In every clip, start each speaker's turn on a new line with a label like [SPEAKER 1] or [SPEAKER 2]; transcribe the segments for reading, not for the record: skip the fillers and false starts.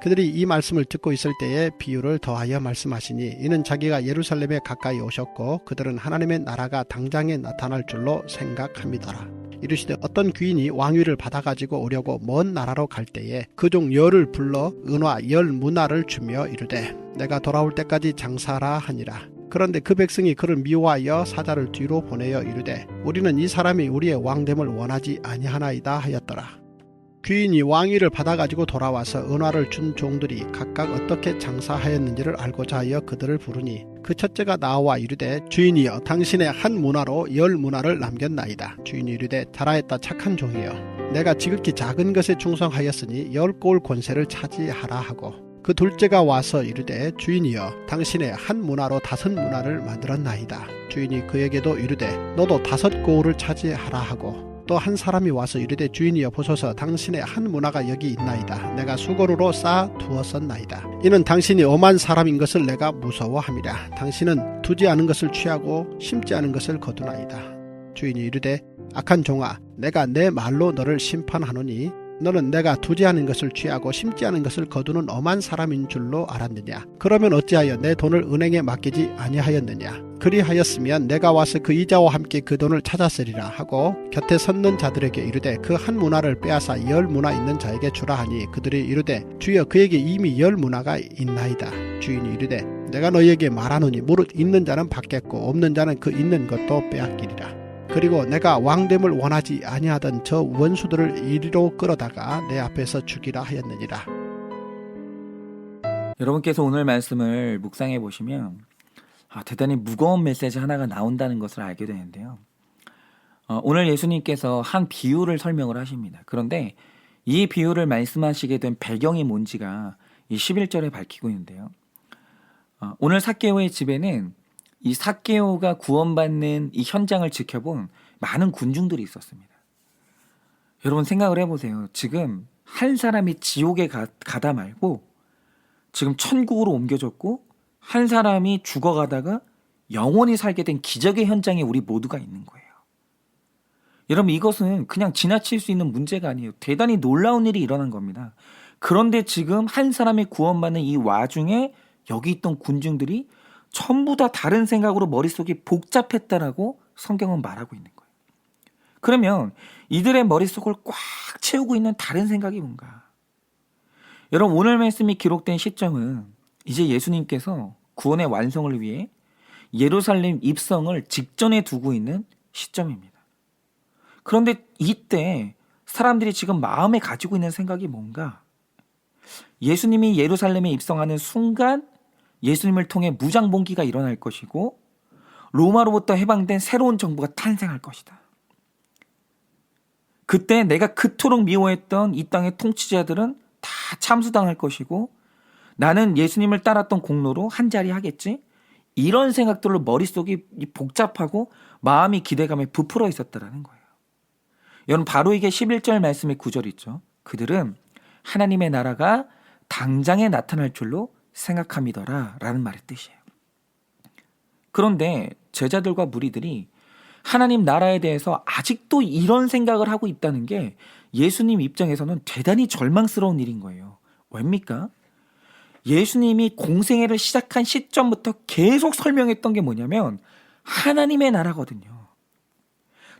[SPEAKER 1] 그들이 이 말씀을 듣고 있을 때에 비유를 더하여 말씀하시니 이는 자기가 예루살렘에 가까이 오셨고 그들은 하나님의 나라가 당장에 나타날 줄로 생각합니다라. 이르시되 어떤 귀인이 왕위를 받아가지고 오려고 먼 나라로 갈 때에 그 중 열을 불러 은화 10문화를 주며 이르되 내가 돌아올 때까지 장사하라 하니라. 그런데 그 백성이 그를 미워하여 사자를 뒤로 보내어 이르되 우리는 이 사람이 우리의 왕됨을 원하지 아니하나이다 하였더라. 귀인이 왕위를 받아가지고 돌아와서 은화를 준 종들이 각각 어떻게 장사하였는지를 알고자 하여 그들을 부르니 그 첫째가 나와 이르되 주인이여 당신의 한 문화로 10문화를 남겼나이다. 주인이 이르되 잘하였다 착한 종이여 내가 지극히 작은 것에 충성하였으니 10고을 권세를 차지하라 하고 그 둘째가 와서 이르되 주인이여 당신의 한 문화로 5문화를 만들었나이다. 주인이 그에게도 이르되 너도 5고을을 차지하라 하고 또 한 사람이 와서 이르되 주인이여 보소서 당신의 한 문화가 여기 있나이다. 내가 수고로로 쌓아 두었었나이다. 이는 당신이 엄한 사람인 것을 내가 무서워함이라. 당신은 두지 않은 것을 취하고 심지 않은 것을 거두나이다. 주인이 이르되 악한 종아 내가 내 말로 너를 심판하노니 너는 내가 두지 않은 것을 취하고 심지 않은 것을 거두는 엄한 사람인 줄로 알았느냐. 그러면 어찌하여 내 돈을 은행에 맡기지 아니하였느냐. 그리하였으면 내가 와서 그 이자와 함께 그 돈을 찾았으리라 하고 곁에 섰는 자들에게 이르되 그 한 문화를 빼앗아 10문화 있는 자에게 주라 하니 그들이 이르되 주여 그에게 이미 10문화가 있나이다. 주인이 이르되 내가 너희에게 말하노니 무릇 있는 자는 받겠고 없는 자는 그 있는 것도 빼앗기리라. 그리고 내가 왕됨을 원하지 아니하던 저 원수들을 이리로 끌어다가 내 앞에서 죽이라 하였느니라.
[SPEAKER 2] 여러분께서 오늘 말씀을 묵상해 보시면 대단히 무거운 메시지 하나가 나온다는 것을 알게 되는데요. 오늘 예수님께서 한 비유를 설명을 하십니다. 그런데 이 비유를 말씀하시게 된 배경이 뭔지가 이 11절에 밝히고 있는데요. 오늘 삭개오의 집에는 이 삭개오가 구원받는 이 현장을 지켜본 많은 군중들이 있었습니다. 여러분 생각을 해보세요. 지금 한 사람이 지옥에 가다 말고 지금 천국으로 옮겨졌고 한 사람이 죽어가다가 영원히 살게 된 기적의 현장에 우리 모두가 있는 거예요. 여러분 이것은 그냥 지나칠 수 있는 문제가 아니에요. 대단히 놀라운 일이 일어난 겁니다. 그런데 지금 한 사람이 구원받는 이 와중에 여기 있던 군중들이 전부 다 다른 생각으로 머릿속이 복잡했다라고 성경은 말하고 있는 거예요. 그러면 이들의 머릿속을 꽉 채우고 있는 다른 생각이 뭔가? 여러분 오늘 말씀이 기록된 시점은 이제 예수님께서 구원의 완성을 위해 예루살렘 입성을 직전에 두고 있는 시점입니다. 그런데 이때 사람들이 지금 마음에 가지고 있는 생각이 뭔가? 예수님이 예루살렘에 입성하는 순간 예수님을 통해 무장봉기가 일어날 것이고 로마로부터 해방된 새로운 정부가 탄생할 것이다. 그때 내가 그토록 미워했던 이 땅의 통치자들은 다 참수당할 것이고 나는 예수님을 따랐던 공로로 한 자리 하겠지? 이런 생각들로 머릿속이 복잡하고 마음이 기대감에 부풀어 있었다라는 거예요. 여러분 바로 이게 11절 말씀의 구절이 있죠. 그들은 하나님의 나라가 당장에 나타날 줄로 생각함이더라 라는 말의 뜻이에요. 그런데 제자들과 무리들이 하나님 나라에 대해서 아직도 이런 생각을 하고 있다는 게 예수님 입장에서는 대단히 절망스러운 일인 거예요. 왜입니까? 예수님이 공생애를 시작한 시점부터 계속 설명했던 게 뭐냐면 하나님의 나라거든요.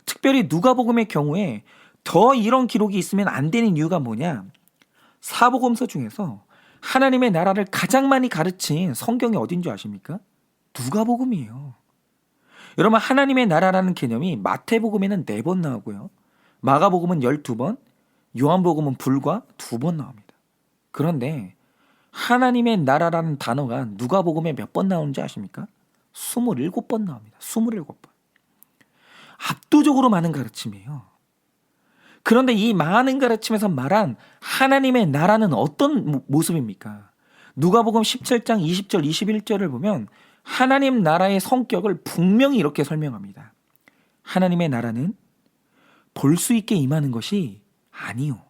[SPEAKER 2] 특별히 누가복음의 경우에 더 이런 기록이 있으면 안 되는 이유가 뭐냐? 사복음서 중에서 하나님의 나라를 가장 많이 가르친 성경이 어딘 줄 아십니까? 누가복음이에요. 여러분 하나님의 나라라는 개념이 마태복음에는 4번 나오고요. 마가복음은 12번, 요한복음은 불과 2번 나옵니다. 그런데 하나님의 나라라는 단어가 누가복음에 몇 번 나오는지 아십니까? 27번 나옵니다. 27번. 압도적으로 많은 가르침이에요. 그런데 이 많은 가르침에서 말한 하나님의 나라는 어떤 모습입니까? 누가복음 17장 20절 21절을 보면 하나님 나라의 성격을 분명히 이렇게 설명합니다. 하나님의 나라는 볼 수 있게 임하는 것이 아니요.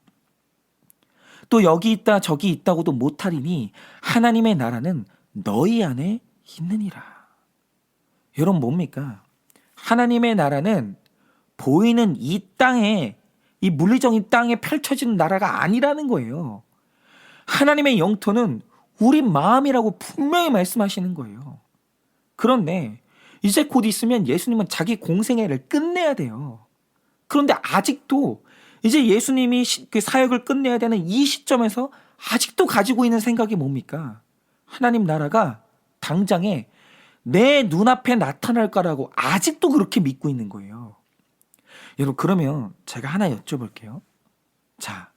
[SPEAKER 2] 또 여기 있다 저기 있다고도 못하리니 하나님의 나라는 너희 안에 있느니라. 여러분 뭡니까? 하나님의 나라는 보이는 이 땅에 이 물리적인 땅에 펼쳐지는 나라가 아니라는 거예요. 하나님의 영토는 우리 마음이라고 분명히 말씀하시는 거예요. 그런데 이제 곧 있으면 예수님은 자기 공생애를 끝내야 돼요. 그런데 아직도 이제 예수님이 그 사역을 끝내야 되는 이 시점에서 아직도 가지고 있는 생각이 뭡니까? 하나님 나라가 당장에 내 눈앞에 나타날 거라고 아직도 그렇게 믿고 있는 거예요. 여러분, 그러면 제가 하나 여쭤볼게요. 자,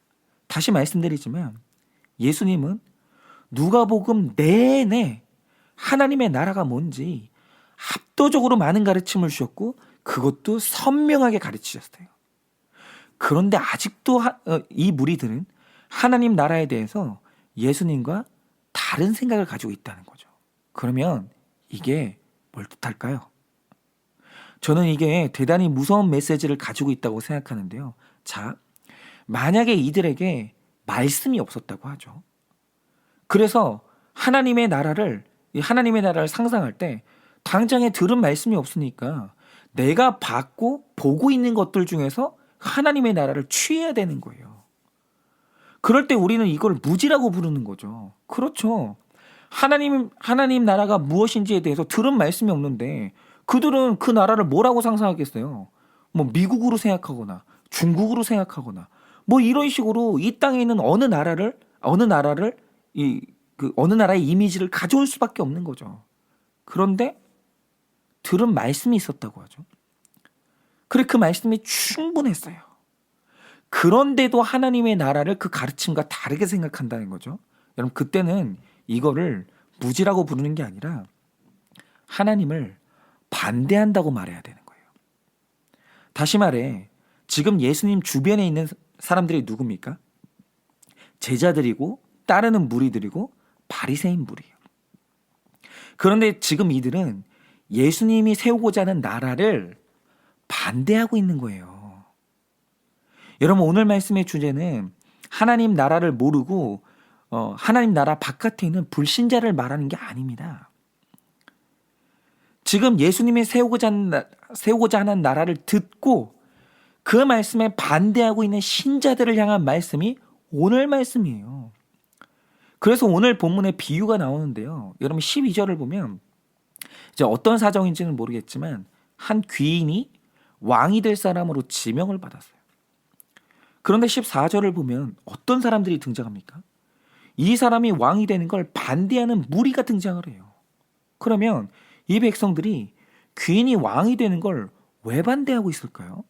[SPEAKER 2] 다시 말씀드리지만 예수님은 누가복음 내내 하나님의 나라가 뭔지 압도적으로 많은 가르침을 주셨고 그것도 선명하게 가르치셨어요. 그런데 아직도 이 무리들은 하나님 나라에 대해서 예수님과 다른 생각을 가지고 있다는 거죠. 그러면 이게 뭘 뜻할까요? 저는 이게 대단히 무서운 메시지를 가지고 있다고 생각하는데요. 자, 만약에 이들에게 말씀이 없었다고 하죠. 그래서 하나님의 나라를 상상할 때 당장에 들은 말씀이 없으니까 내가 받고 보고 있는 것들 중에서 하나님의 나라를 취해야 되는 거예요. 그럴 때 우리는 이걸 무지라고 부르는 거죠. 그렇죠. 하나님 나라가 무엇인지에 대해서 들은 말씀이 없는데 그들은 그 나라를 뭐라고 상상하겠어요? 뭐 미국으로 생각하거나 중국으로 생각하거나 뭐 이런 식으로 이 땅에 있는 어느 나라의 이미지를 가져올 수밖에 없는 거죠. 그런데 들은 말씀이 있었다고 하죠. 그래, 그 말씀이 충분했어요. 그런데도 하나님의 나라를 그 가르침과 다르게 생각한다는 거죠. 여러분, 그때는 이거를 무지라고 부르는 게 아니라 하나님을 반대한다고 말해야 되는 거예요. 다시 말해, 지금 예수님 주변에 있는 사람들이 누굽니까? 제자들이고 따르는 무리들이고 바리새인 무리예요. 그런데 지금 이들은 예수님이 세우고자 하는 나라를 반대하고 있는 거예요. 여러분, 오늘 말씀의 주제는 하나님 나라를 모르고 하나님 나라 바깥에 있는 불신자를 말하는 게 아닙니다. 지금 예수님이 세우고자 하는 나라를 듣고 그 말씀에 반대하고 있는 신자들을 향한 말씀이 오늘 말씀이에요. 그래서 오늘 본문에 비유가 나오는데요. 여러분, 12절을 보면 이제 어떤 사정인지는 모르겠지만 한 귀인이 왕이 될 사람으로 지명을 받았어요. 그런데 14절을 보면 어떤 사람들이 등장합니까? 이 사람이 왕이 되는 걸 반대하는 무리가 등장을 해요. 그러면 이 백성들이 귀인이 왕이 되는 걸 왜 반대하고 있을까요?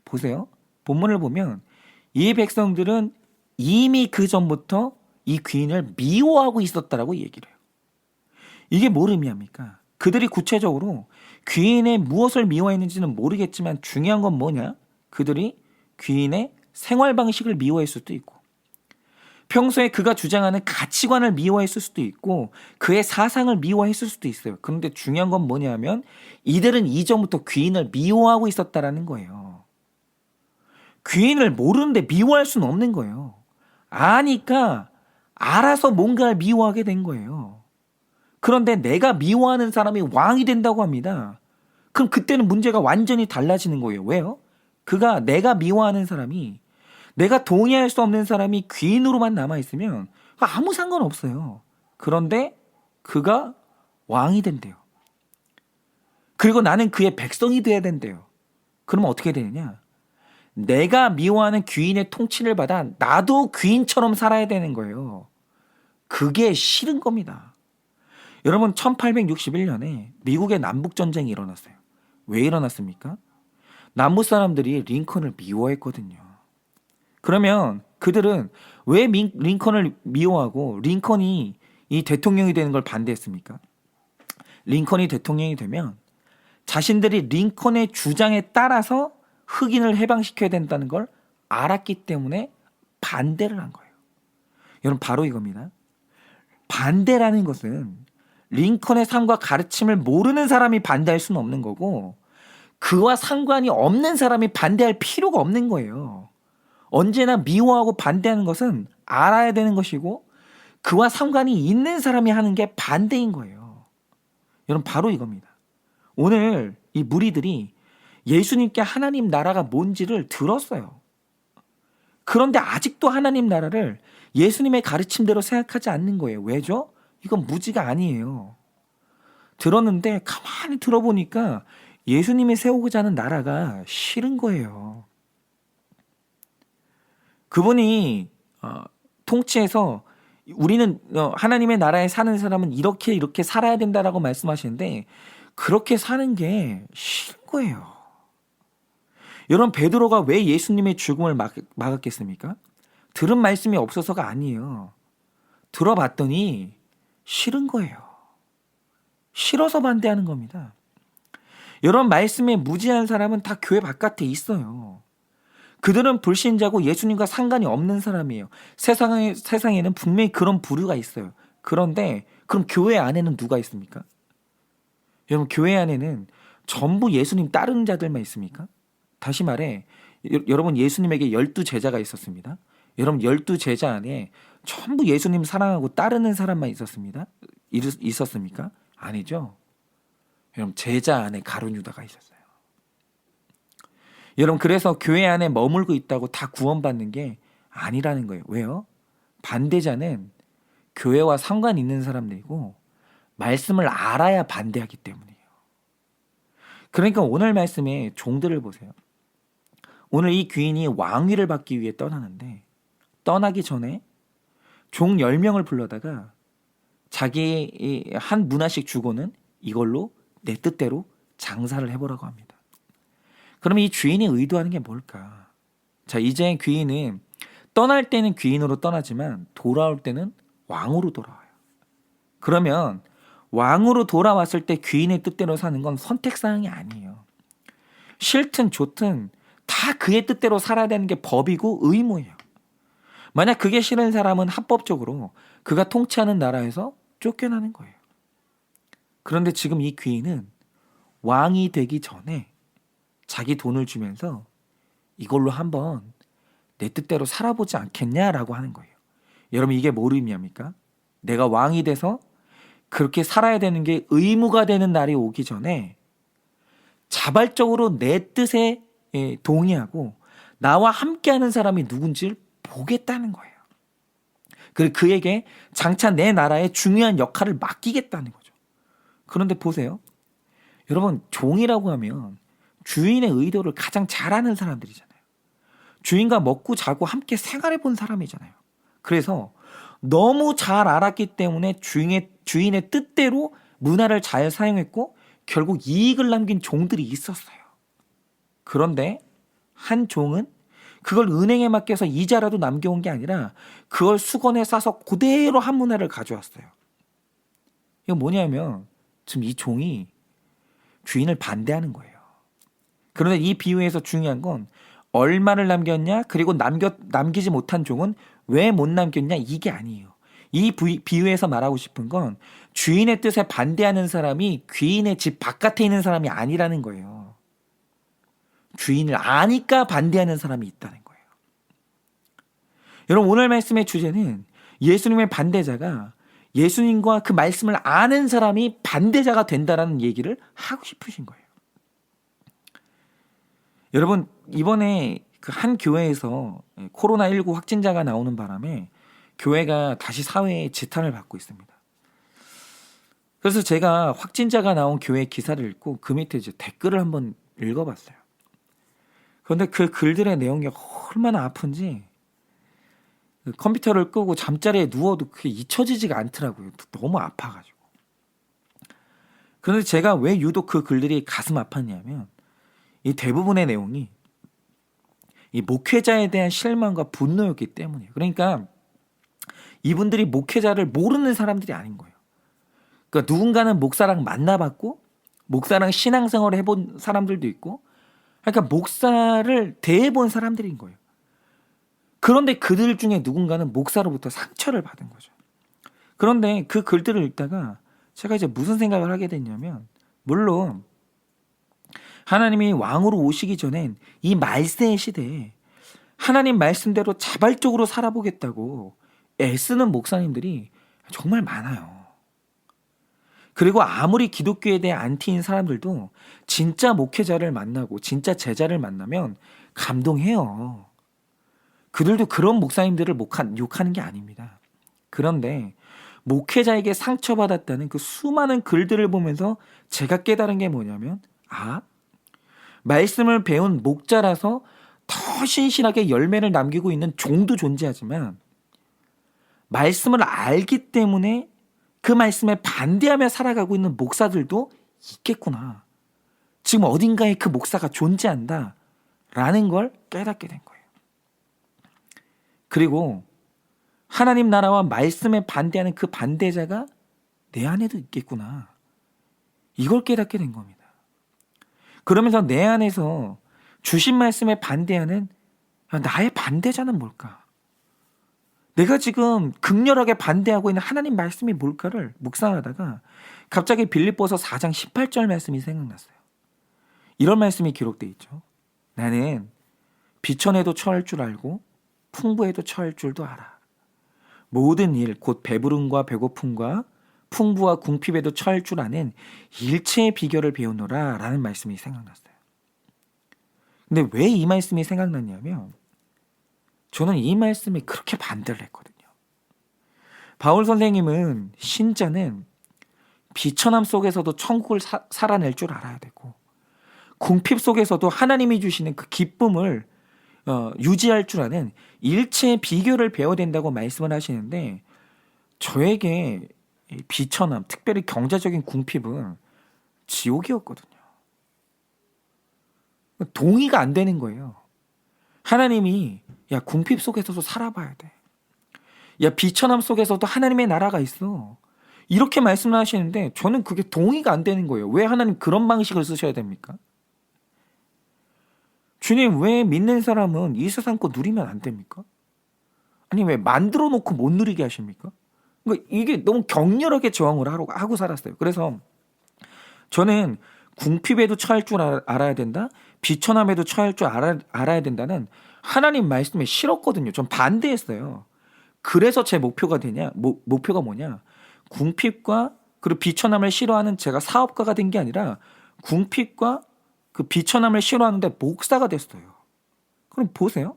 [SPEAKER 2] 보세요. 본문을 보면 이 백성들은 이미 그 전부터 이 귀인을 미워하고 있었다라고 얘기를 해요. 이게 뭘 의미합니까? 그들이 구체적으로 귀인의 무엇을 미워했는지는 모르겠지만 중요한 건 뭐냐? 그들이 귀인의 생활 방식을 미워했을 수도 있고 평소에 그가 주장하는 가치관을 미워했을 수도 있고 그의 사상을 미워했을 수도 있어요. 그런데 중요한 건 뭐냐면 이들은 이전부터 귀인을 미워하고 있었다라는 거예요. 귀인을 모르는데 미워할 수는 없는 거예요. 아니까 알아서 뭔가를 미워하게 된 거예요. 그런데 내가 미워하는 사람이 왕이 된다고 합니다. 그럼 그때는 문제가 완전히 달라지는 거예요. 왜요? 내가 미워하는 사람이 내가 동의할 수 없는 사람이 귀인으로만 남아있으면 아무 상관없어요. 그런데 그가 왕이 된대요. 그리고 나는 그의 백성이 돼야 된대요. 그러면 어떻게 되느냐? 내가 미워하는 귀인의 통치를 받아 나도 귀인처럼 살아야 되는 거예요. 그게 싫은 겁니다. 여러분, 1861년에 미국의 남북전쟁이 일어났어요. 왜 일어났습니까? 남부 사람들이 링컨을 미워했거든요. 그러면 그들은 왜 링컨을 미워하고 링컨이 이 대통령이 되는 걸 반대했습니까? 링컨이 대통령이 되면 자신들이 링컨의 주장에 따라서 흑인을 해방시켜야 된다는 걸 알았기 때문에 반대를 한 거예요. 여러분, 바로 이겁니다. 반대라는 것은 링컨의 삶과 가르침을 모르는 사람이 반대할 수는 없는 거고 그와 상관이 없는 사람이 반대할 필요가 없는 거예요. 언제나 미워하고 반대하는 것은 알아야 되는 것이고 그와 상관이 있는 사람이 하는 게 반대인 거예요. 여러분, 바로 이겁니다. 오늘 이 무리들이 예수님께 하나님 나라가 뭔지를 들었어요. 그런데 아직도 하나님 나라를 예수님의 가르침대로 생각하지 않는 거예요. 왜죠? 이건 무지가 아니에요. 들었는데 가만히 들어보니까 예수님이 세우고자 하는 나라가 싫은 거예요. 그분이 통치해서 우리는 하나님의 나라에 사는 사람은 이렇게 살아야 된다라고 말씀하시는데 그렇게 사는 게 싫은 거예요. 여러분, 베드로가 왜 예수님의 죽음을 막았겠습니까? 들은 말씀이 없어서가 아니에요. 들어봤더니 싫은 거예요. 싫어서 반대하는 겁니다. 여러분, 말씀에 무지한 사람은 다 교회 바깥에 있어요. 그들은 불신자고 예수님과 상관이 없는 사람이에요. 세상에는 분명히 그런 부류가 있어요. 그런데 그럼 교회 안에는 누가 있습니까? 여러분, 교회 안에는 전부 예수님 따르는 자들만 있습니까? 다시 말해, 여러분, 예수님에게 12제자가 있었습니다. 여러분, 12제자 안에 전부 예수님 사랑하고 따르는 사람만 있었습니까? 아니죠. 여러분, 제자 안에 가룟 유다가 있었어요. 여러분, 그래서 교회 안에 머물고 있다고 다 구원받는 게 아니라는 거예요. 왜요? 반대자는 교회와 상관 있는 사람들이고 말씀을 알아야 반대하기 때문이에요. 그러니까 오늘 말씀에 종들을 보세요. 오늘 이 귀인이 왕위를 받기 위해 떠나는데 떠나기 전에 종 10명을 불러다가 자기 한 문화씩 주고는 이걸로 내 뜻대로 장사를 해보라고 합니다. 그럼 이 주인이 의도하는 게 뭘까? 자, 이제 귀인은 떠날 때는 귀인으로 떠나지만 돌아올 때는 왕으로 돌아와요. 그러면 왕으로 돌아왔을 때 귀인의 뜻대로 사는 건 선택사항이 아니에요. 싫든 좋든 다 그의 뜻대로 살아야 되는 게 법이고 의무예요. 만약 그게 싫은 사람은 합법적으로 그가 통치하는 나라에서 쫓겨나는 거예요. 그런데 지금 이 귀인은 왕이 되기 전에 자기 돈을 주면서 이걸로 한번 내 뜻대로 살아보지 않겠냐라고 하는 거예요. 여러분, 이게 뭘 의미합니까? 내가 왕이 돼서 그렇게 살아야 되는 게 의무가 되는 날이 오기 전에 자발적으로 내 뜻에 동의하고 나와 함께하는 사람이 누군지를 보겠다는 거예요. 그리고 그에게 장차 내 나라의 중요한 역할을 맡기겠다는 거죠. 그런데 보세요. 여러분, 종이라고 하면 주인의 의도를 가장 잘 아는 사람들이잖아요. 주인과 먹고 자고 함께 생활해 본 사람이잖아요. 그래서 너무 잘 알았기 때문에 주인의 뜻대로 문화를 잘 사용했고 결국 이익을 남긴 종들이 있었어요. 그런데 한 종은 그걸 은행에 맡겨서 이자라도 남겨온 게 아니라 그걸 수건에 싸서 그대로 한 문화를 가져왔어요. 이건 뭐냐면 지금 이 종이 주인을 반대하는 거예요. 그런데 이 비유에서 중요한 건 얼마를 남겼냐, 그리고 남기지 못한 종은 왜 못 남겼냐, 이게 아니에요. 이 비유에서 말하고 싶은 건 주인의 뜻에 반대하는 사람이 귀인의 집 바깥에 있는 사람이 아니라는 거예요. 주인을 아니까 반대하는 사람이 있다는 거예요. 여러분, 오늘 말씀의 주제는 예수님의 반대자가 예수님과 그 말씀을 아는 사람이 반대자가 된다라는 얘기를 하고 싶으신 거예요. 여러분, 이번에 그 한 교회에서 코로나19 확진자가 나오는 바람에 교회가 다시 사회의 지탄을 받고 있습니다. 그래서 제가 확진자가 나온 교회 기사를 읽고 그 밑에 이제 댓글을 한번 읽어봤어요. 그런데 그 글들의 내용이 얼마나 아픈지 컴퓨터를 끄고 잠자리에 누워도 그게 잊혀지지가 않더라고요. 너무 아파가지고. 그런데 제가 왜 유독 그 글들이 가슴 아팠냐면 이 대부분의 내용이 이 목회자에 대한 실망과 분노였기 때문이에요. 그러니까 이분들이 목회자를 모르는 사람들이 아닌 거예요. 그러니까 누군가는 목사랑 만나봤고 목사랑 신앙생활을 해본 사람들도 있고, 그러니까 목사를 대해본 사람들인 거예요. 그런데 그들 중에 누군가는 목사로부터 상처를 받은 거죠. 그런데 그 글들을 읽다가 제가 이제 무슨 생각을 하게 됐냐면, 물론 하나님이 왕으로 오시기 전엔 이 말세의 시대에 하나님 말씀대로 자발적으로 살아보겠다고 애쓰는 목사님들이 정말 많아요. 그리고 아무리 기독교에 대해 안티인 사람들도 진짜 목회자를 만나고 진짜 제자를 만나면 감동해요. 그들도 그런 목사님들을 욕하는 게 아닙니다. 그런데 목회자에게 상처받았다는 그 수많은 글들을 보면서 제가 깨달은 게 뭐냐면, 말씀을 배운 목자라서 더 신실하게 열매를 남기고 있는 종도 존재하지만, 말씀을 알기 때문에 그 말씀에 반대하며 살아가고 있는 목사들도 있겠구나. 지금 어딘가에 그 목사가 존재한다 라는 걸 깨닫게 된 거예요. 그리고 하나님 나라와 말씀에 반대하는 그 반대자가 내 안에도 있겠구나. 이걸 깨닫게 된 겁니다. 그러면서 내 안에서 주신 말씀에 반대하는 나의 반대자는 뭘까? 내가 지금 극렬하게 반대하고 있는 하나님 말씀이 뭘까를 묵상하다가 갑자기 빌립보서 4장 18절 말씀이 생각났어요. 이런 말씀이 기록되어 있죠. 나는 비천에도 처할 줄 알고 풍부에도 처할 줄도 알아. 모든 일, 곧 배부름과 배고픔과 풍부와 궁핍에도 처할 줄 아는 일체의 비결을 배우노라 라는 말씀이 생각났어요. 근데 왜 이 말씀이 생각났냐면, 저는 이 말씀에 그렇게 반대를 했거든요. 바울 선생님은 신자는 비천함 속에서도 천국을 살아낼 줄 알아야 되고, 궁핍 속에서도 하나님이 주시는 그 기쁨을 유지할 줄 아는 일체의 비결을 배워야 된다고 말씀을 하시는데, 저에게 비천함, 특별히 경제적인 궁핍은 지옥이었거든요. 동의가 안 되는 거예요. 하나님이 야, 궁핍 속에서도 살아봐야 돼. 야, 비천함 속에서도 하나님의 나라가 있어. 이렇게 말씀을 하시는데 저는 그게 동의가 안 되는 거예요. 왜 하나님 그런 방식을 쓰셔야 됩니까? 주님, 왜 믿는 사람은 이 세상 거 누리면 안 됩니까? 아니, 왜 만들어 놓고 못 누리게 하십니까? 그러니까 이게 너무 격렬하게 저항을 하고 살았어요. 그래서 저는 궁핍에도 처할 줄 알아야 된다, 비천함에도 처할 줄 알아야 된다는 하나님 말씀에 싫었거든요. 전 반대했어요. 그래서 제 목표가 뭐냐? 궁핍과 그리고 비천함을 싫어하는 제가 사업가가 된 게 아니라 궁핍과 그 비천함을 싫어하는데 목사가 됐어요. 그럼 보세요.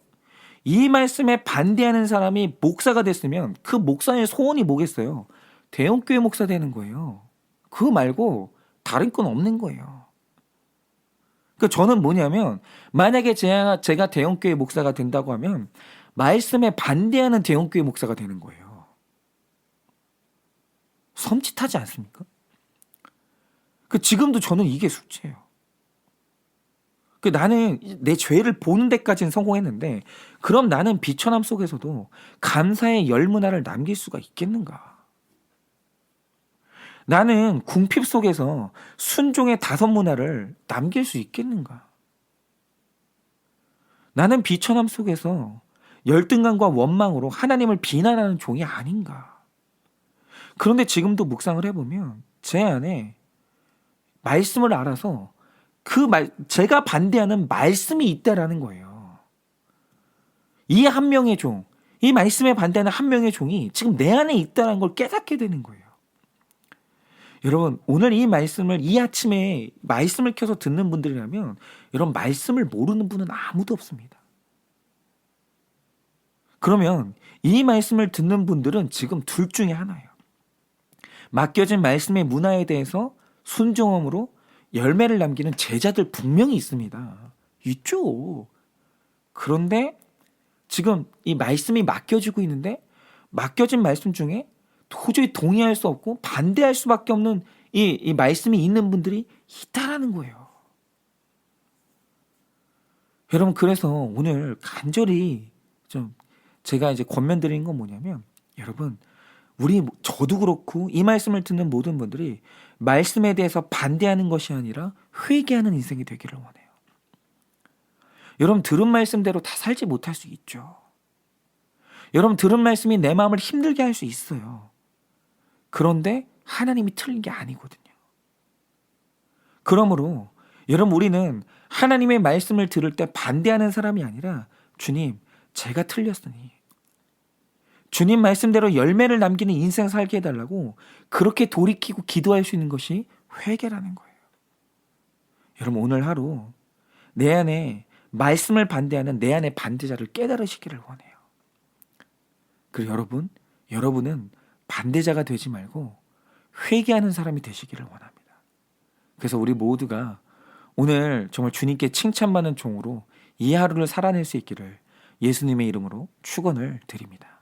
[SPEAKER 2] 이 말씀에 반대하는 사람이 목사가 됐으면 그 목사의 소원이 뭐겠어요? 대형교회 목사 되는 거예요. 그거 말고 다른 건 없는 거예요. 그러니까 저는 뭐냐면, 만약에 제가 대형교회 목사가 된다고 하면 말씀에 반대하는 대형교회 목사가 되는 거예요. 섬찟하지 않습니까? 지금도 저는 이게 숙제예요. 나는 내 죄를 보는 데까지는 성공했는데, 그럼 나는 비천함 속에서도 감사의 열 문화를 남길 수가 있겠는가? 나는 궁핍 속에서 순종의 5 문화를 남길 수 있겠는가? 나는 비천함 속에서 열등감과 원망으로 하나님을 비난하는 종이 아닌가? 그런데 지금도 묵상을 해보면 제 안에 말씀을 알아서 제가 반대하는 말씀이 있다라는 거예요. 이 한 명의 종, 이 말씀에 반대하는 한 명의 종이 지금 내 안에 있다는 걸 깨닫게 되는 거예요. 여러분, 오늘 이 말씀을 이 아침에 말씀을 켜서 듣는 분들이라면, 여러분, 말씀을 모르는 분은 아무도 없습니다. 그러면 이 말씀을 듣는 분들은 지금 둘 중에 하나예요. 맡겨진 말씀의 문화에 대해서 순종함으로 열매를 남기는 제자들 분명히 있습니다. 있죠. 그런데 지금 이 말씀이 맡겨지고 있는데, 맡겨진 말씀 중에 도저히 동의할 수 없고 반대할 수밖에 없는 이 말씀이 있는 분들이 있다라는 거예요. 여러분, 그래서 오늘 간절히 좀 제가 이제 권면드리는 건 뭐냐면, 여러분, 저도 그렇고 이 말씀을 듣는 모든 분들이 말씀에 대해서 반대하는 것이 아니라 회개하는 인생이 되기를 원해요. 여러분, 들은 말씀대로 다 살지 못할 수 있죠. 여러분, 들은 말씀이 내 마음을 힘들게 할 수 있어요. 그런데 하나님이 틀린 게 아니거든요. 그러므로 여러분, 우리는 하나님의 말씀을 들을 때 반대하는 사람이 아니라, 주님, 제가 틀렸으니 주님 말씀대로 열매를 남기는 인생 살게 해달라고 그렇게 돌이키고 기도할 수 있는 것이 회개라는 거예요. 여러분, 오늘 하루 내 안에 말씀을 반대하는 내 안의 반대자를 깨달으시기를 원해요. 그리고 여러분은 반대자가 되지 말고 회개하는 사람이 되시기를 원합니다. 그래서 우리 모두가 오늘 정말 주님께 칭찬받는 종으로 이 하루를 살아낼 수 있기를 예수님의 이름으로 축원을 드립니다.